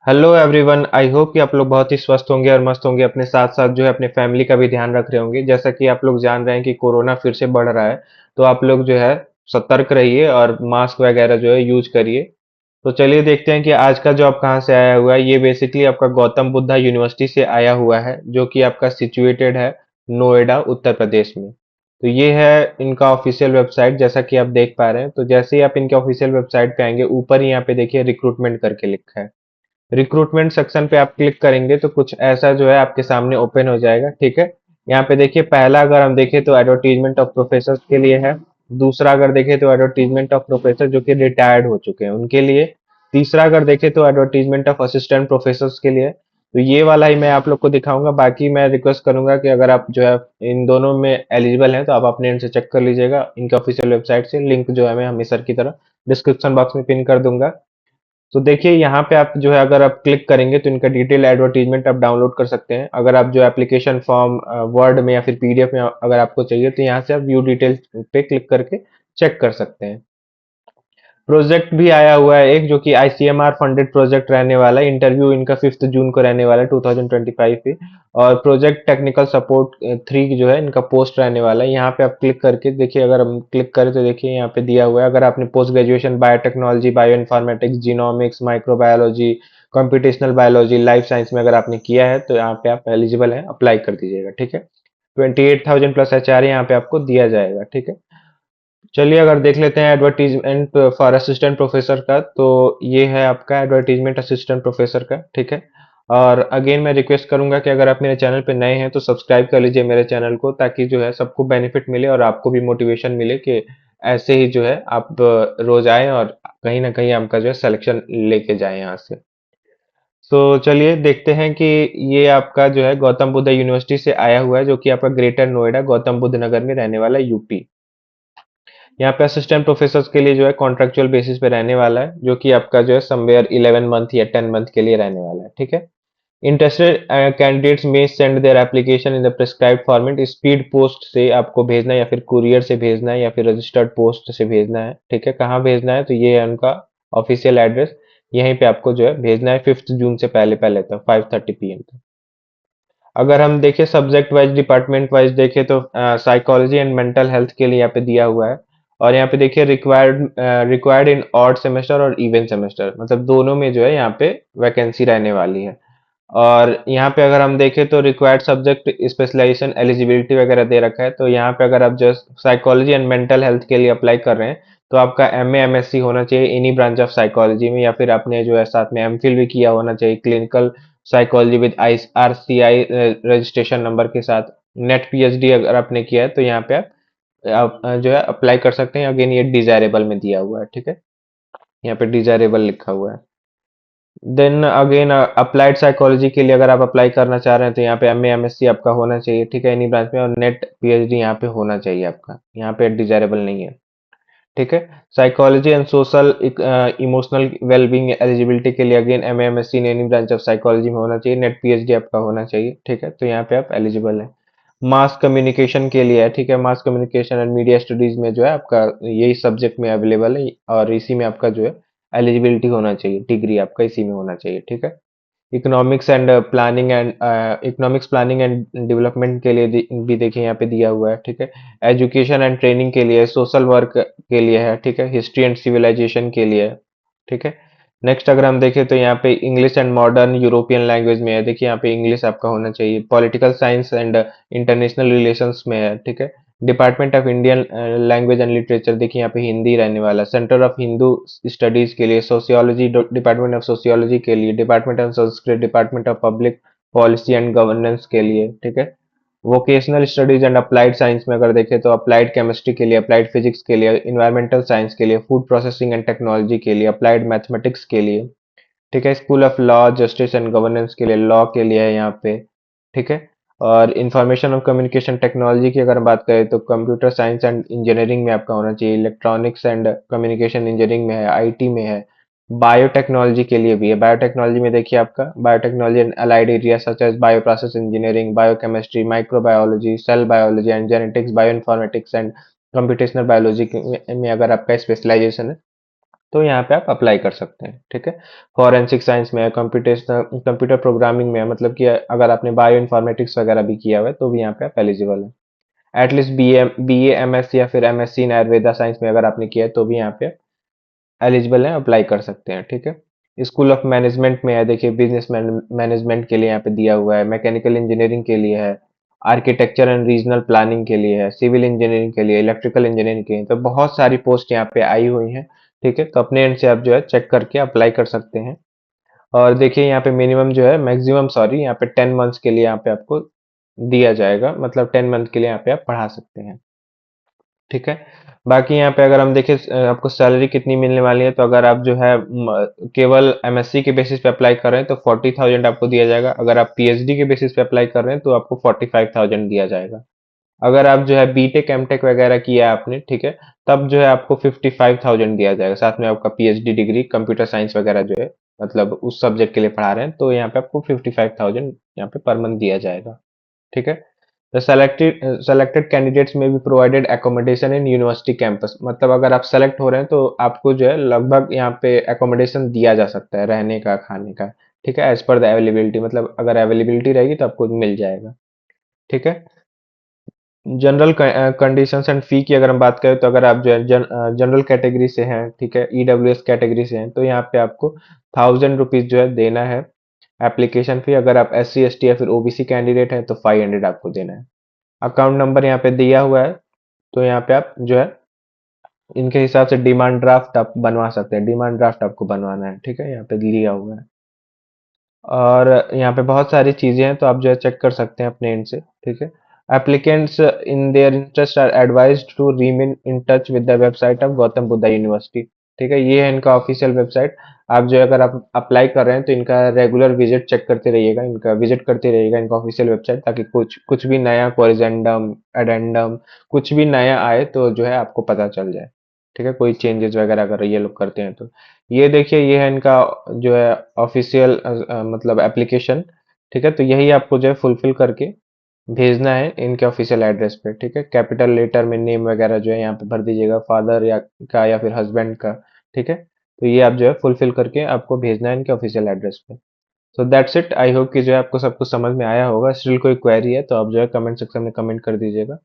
Hello everyone, I hope कि आप लोग बहुत ही स्वस्थ होंगे और मस्त होंगे। अपने साथ साथ जो है अपने फैमिली का भी ध्यान रख रहे होंगे। जैसा कि आप लोग जान रहे हैं कि कोरोना फिर से बढ़ रहा है, तो आप लोग जो है सतर्क रहिए और मास्क वगैरह जो है यूज करिए। तो चलिए देखते हैं कि आज का जॉब कहाँ से आया हुआ है। ये बेसिकली आपका गौतम बुद्धा यूनिवर्सिटी से आया हुआ है, जो कि आपका सिचुएटेड है नोएडा, उत्तर प्रदेश में। तो ये है इनका ऑफिशियल वेबसाइट, जैसा कि आप देख पा रहे हैं। तो जैसे ही आप इनके ऑफिशियल वेबसाइट पे आएंगे, ऊपर ही यहाँ पे देखिए रिक्रूटमेंट करके लिखा है। रिक्रूटमेंट सेक्शन पे आप क्लिक करेंगे तो कुछ ऐसा जो है आपके सामने ओपन हो जाएगा। ठीक है, यहाँ पे देखिए पहला अगर हम देखें तो एडवर्टीजमेंट ऑफ प्रोफेसर के लिए है। दूसरा अगर देखें तो एडवर्टीजमेंट ऑफ प्रोफेसर जो कि रिटायर्ड हो चुके हैं उनके लिए। तीसरा अगर देखें तो एडवर्टीजमेंट ऑफ असिस्टेंट प्रोफेसर के लिए। तो ये वाला ही मैं आप लोग को दिखाऊंगा। बाकी मैं रिक्वेस्ट करूंगा कि अगर आप जो है इन दोनों में एलिजिबल हैं तो आप अपने एंड से चेक कर लीजिएगा। इनके ऑफिशियल वेबसाइट से लिंक जो है मैं हमेशा की तरह डिस्क्रिप्शन बॉक्स में पिन कर दूंगा। तो देखिए यहाँ पे आप जो है अगर आप क्लिक करेंगे तो इनका डिटेल एडवर्टीजमेंट आप डाउनलोड कर सकते हैं। अगर आप जो एप्लीकेशन फॉर्म वर्ड में या फिर पीडीएफ में अगर आपको चाहिए तो यहाँ से आप व्यू डिटेल पे क्लिक करके चेक कर सकते हैं। प्रोजेक्ट भी आया हुआ है एक, जो कि आईसीएमआर फंडेड प्रोजेक्ट रहने वाला है। इंटरव्यू इनका 5 जून को रहने वाला है 2025 पे। और प्रोजेक्ट टेक्निकल सपोर्ट 3 जो है इनका पोस्ट रहने वाला है। यहाँ पे आप क्लिक करके देखिए, अगर हम क्लिक करें तो देखिए यहाँ पे दिया हुआ है, अगर आपने post graduation biotechnology, bio informatics, genomics, microbiology, computational biology, life science में अगर आपने किया है तो यहाँ पे आप एलिजिबल हैं, अप्लाई कर दीजिएगा। ठीक है, 28,000 प्लस एचआर यहाँ पे आपको दिया जाएगा। ठीक है, चलिए अगर देख लेते हैं एडवर्टीजमेंट फॉर असिस्टेंट प्रोफेसर का। तो ये है आपका एडवर्टीजमेंट असिस्टेंट प्रोफेसर का। ठीक है, और अगेन मैं रिक्वेस्ट करूंगा कि अगर आप मेरे चैनल पे नए हैं तो सब्सक्राइब कर लीजिए मेरे चैनल को, ताकि जो है सबको बेनिफिट मिले और आपको भी मोटिवेशन मिले कि ऐसे ही जो है आप रोज आए और कहीं ना कहीं आपका जो है सिलेक्शन लेके जाए यहाँ से। तो चलिए देखते हैं कि ये आपका जो है गौतम बुद्ध यूनिवर्सिटी से आया हुआ है, जो कि आपका ग्रेटर नोएडा गौतम बुद्ध नगर में रहने वाला है, यूपी। यहाँ पे असिस्टेंट प्रोफेसर के लिए जो है कॉन्ट्रेक्चुअल बेसिस पे रहने वाला है, जो कि आपका जो है समवेयर 11 मंथ या 10 मंथ के लिए रहने वाला है। ठीक है, इंटरेस्टेड कैंडिडेट्स में send their application in the prescribed format. Speed post से आपको भेजना है या फिर कुरियर से भेजना है या फिर रजिस्टर्ड पोस्ट से भेजना है। ठीक है, कहाँ भेजना है तो ये है उनका ऑफिशियल एड्रेस। यहीं पे आपको जो है भेजना है 5 जून से पहले पहले तक 5:30 PM तक। अगर हम देखें सब्जेक्ट वाइज, डिपार्टमेंट वाइज देखें तो साइकोलॉजी एंड मेंटल हेल्थ के लिए यहाँ पे दिया हुआ है। और यहाँ पे देखिए रिक्वायर्ड इन ऑड सेमेस्टर और इवन सेमेस्टर, मतलब दोनों में जो है यहाँ पे वैकेंसी रहने वाली है। और यहाँ पे अगर हम देखें तो रिक्वायर्ड सब्जेक्ट स्पेशलाइजेशन एलिजिबिलिटी वगैरह दे रखा है। तो यहाँ पे अगर आप just psychology and mental health के लिए अप्लाई कर रहे हैं तो आपका एमए एमएससी होना चाहिए इन्हीं ब्रांच ऑफ साइकोलॉजी में, या फिर आपने जो है साथ में एमफिल भी किया होना चाहिए clinical psychology with RCI registration number के साथ। नेट पीएचडी अगर आपने किया है तो यहाँ पे आप जो है अप्लाई कर सकते हैं। अगेन ये डिजायरेबल में दिया हुआ है। ठीक है, यहाँ पे डिजायरेबल लिखा हुआ है। देन अगेन अप्लाइड साइकोलॉजी के लिए अगर आप अप्लाई करना चाह रहे हैं तो यहाँ पे एमए एमएससी आपका होना चाहिए। ठीक है, इन्हीं ब्रांच में, और नेट पीएचडी यहाँ पे होना चाहिए आपका, यहाँ पे डिजायरेबल नहीं है। ठीक है, psychology and social emotional wellbeing eligibility के लिए again MA MSc in any branch of psychology में होना चाहिए। नेट पीएचडी आपका होना चाहिए। ठीक है, तो यहाँ पे आप एलिजिबल हैं। मास कम्युनिकेशन के लिए है। ठीक है, mass communication and media studies में जो है आपका यही सब्जेक्ट में अवेलेबल है, और इसी में आपका जो है एलिजिबिलिटी होना चाहिए, डिग्री आपका इसी में होना चाहिए। ठीक है, इकोनॉमिक्स प्लानिंग एंड डेवलपमेंट के लिए भी देखिए यहाँ पे दिया हुआ है। ठीक है, एजुकेशन एंड ट्रेनिंग के लिए, सोशल वर्क के लिए है। ठीक है, हिस्ट्री एंड सिविलाइजेशन के लिए है। ठीक है, नेक्स्ट अगर हम देखें तो यहाँ पे English and modern European language में है। देखिए यहाँ पे इंग्लिश आपका होना चाहिए। Political science and international relations में है। ठीक है, department of Indian language and literature, देखिए यहाँ पे हिंदी रहने वाला। सेंटर ऑफ हिंदू स्टडीज के लिए, सोशियोलॉजी डिपार्टमेंट ऑफ सोशियोलॉजी के लिए, department of Sanskrit, department of public policy and governance के लिए। ठीक है, vocational studies and applied science में अगर देखें तो अप्लाइड केमिस्ट्री के लिए, अप्लाइड फिजिक्स के लिए, इन्वायरमेंटल साइंस के लिए, फूड प्रोसेसिंग एंड टेक्नोलॉजी के लिए, अप्लाइड मैथमेटिक्स के लिए। ठीक है, school of law justice and governance के लिए, लॉ के लिए है यहाँ पे। ठीक है, और इंफॉर्मेशन और कम्युनिकेशन टेक्नोलॉजी की अगर बात करें तो कंप्यूटर साइंस एंड इंजीनियरिंग में आपका होना चाहिए। इलेक्ट्रॉनिक्स एंड कम्युनिकेशन इंजीनियरिंग में है, आईटी में है। बायोटेक्नोलॉजी के लिए भी है। बायोटेक्नोलॉजी में देखिए आपका biotechnology and allied area such as bioprocess engineering, biochemistry, microbiology, cell biology and genetics, bioinformatics and computational biology में अगर आपका स्पेशलाइजेशन है तो यहाँ पे आप अप्लाई कर सकते हैं, ठीक है। फॉरेंसिक साइंस में है, कंप्यूटेशनल कंप्यूटर प्रोग्रामिंग में है, मतलब कि अगर आपने बायो इन्फॉर्मेटिक्स वगैरह भी किया हुआ है तो भी यहाँ पे आप एलिजिबल हैं। At least B A M S या फिर MSc इन आयुर्वेदा साइंस में अगर आपने किया है तो भी यहाँ पे एलिजिबल हैं, अप्लाई कर सकते हैं, ठीक है। स्कूल ऑफ मैनेजमेंट में है, देखिए बिजनेस मैनेजमेंट के लिए यहाँ पे दिया हुआ है, मैकेनिकल इंजीनियरिंग के लिए है, आर्किटेक्चर एंड रीजनल प्लानिंग के लिए है, सिविल इंजीनियरिंग के लिए, इलेक्ट्रिकल इंजीनियरिंग के लिए, तो बहुत सारी पोस्ट यहाँ पे आई हुई हैं, ठीक है। तो अपने एंड से आप जो है चेक करके अप्लाई कर सकते हैं। और देखिए यहाँ पे मिनिमम जो है, मैक्सिमम सॉरी, यहाँ पे 10 मंथ्स के लिए यहाँ पे आपको दिया जाएगा, मतलब 10 मंथ के लिए यहाँ पे आप पढ़ा सकते हैं, ठीक है। बाकी यहाँ पे अगर हम देखें आपको सैलरी कितनी मिलने वाली है, तो अगर आप जो है केवल MSc के बेसिस पे अप्लाई कर रहे हैं तो 40,000 आपको दिया जाएगा। अगर आप PhD के बेसिस पे अप्लाई कर रहे हैं तो आपको 45,000 दिया जाएगा। अगर आप जो है बीटेक एमटेक वगैरह किया है आपने, ठीक है, तब जो है आपको 55,000 दिया जाएगा, साथ में आपका PhD डिग्री कंप्यूटर साइंस वगैरह जो है, मतलब उस सब्जेक्ट के लिए पढ़ा रहे हैं तो यहाँ पे आपको 55,000 यहाँ पे पर मंथ दिया जाएगा, ठीक है। The selected candidates may be provided accommodation in university campus, मतलब अगर आप सेलेक्ट हो रहे हैं तो आपको जो है लगभग यहाँ पे एकोमोडेशन दिया जा सकता है, रहने का खाने का, ठीक है, एज पर द अवेलेबिलिटी, मतलब अगर अवेलेबिलिटी रहेगी तो आपको मिल जाएगा, ठीक है। जनरल कंडीशंस एंड फी की अगर हम बात करें तो अगर आप जो है जनरल कैटेगरी से हैं, ठीक है, EWS कैटेगरी से हैं, तो यहाँ पे आपको 1,000 रुपीज जो है देना है एप्लीकेशन फी। अगर आप SC ST या फिर OBC कैंडिडेट हैं तो 500 आपको देना है। अकाउंट नंबर यहाँ पे दिया हुआ है, तो यहाँ पे आप जो है इनके हिसाब से डिमांड ड्राफ्ट आप बनवा सकते हैं, डिमांड ड्राफ्ट आपको बनवाना है, ठीक है, यहाँ पे लिया हुआ है। और यहाँ पे बहुत सारी चीजें हैं तो आप जो है चेक कर सकते हैं अपने एंड से, ठीक है। Applicants in their interest are advised to remain in touch with the website of Gautam Buddha university, ठीक है, ये है इनका ऑफिशियल वेबसाइट। आप जो है अगर आप अप्लाई कर रहे हैं तो इनका रेगुलर विजिट चेक करते रहिएगा, इनका विजिट करते रहिएगा इनका ऑफिशियल वेबसाइट, ताकि कुछ कुछ भी नया कोरिजेंडम एडेंडम कुछ भी नया आए तो जो है आपको पता चल जाए, ठीक है, कोई चेंजेस वगैरह अगर ये लोग करते हैं तो। ये देखिए ये है इनका जो है ऑफिशियल मतलब एप्लीकेशन, ठीक है। तो यही आपको जो है फुलफिल करके भेजना है इनके ऑफिशियल एड्रेस पे, ठीक है। कैपिटल लेटर में नेम वगैरह जो है यहाँ पे भर दीजिएगा, फादर या फिर हस्बैंड का, ठीक है। तो ये आप जो है फुलफिल करके आपको भेजना है इनके ऑफिशियल एड्रेस पे। So that's it, I hope कि जो है आपको सब कुछ समझ में आया होगा। स्टिल कोई क्वेरी है तो आप जो है कमेंट सेक्शन में कमेंट कर दीजिएगा।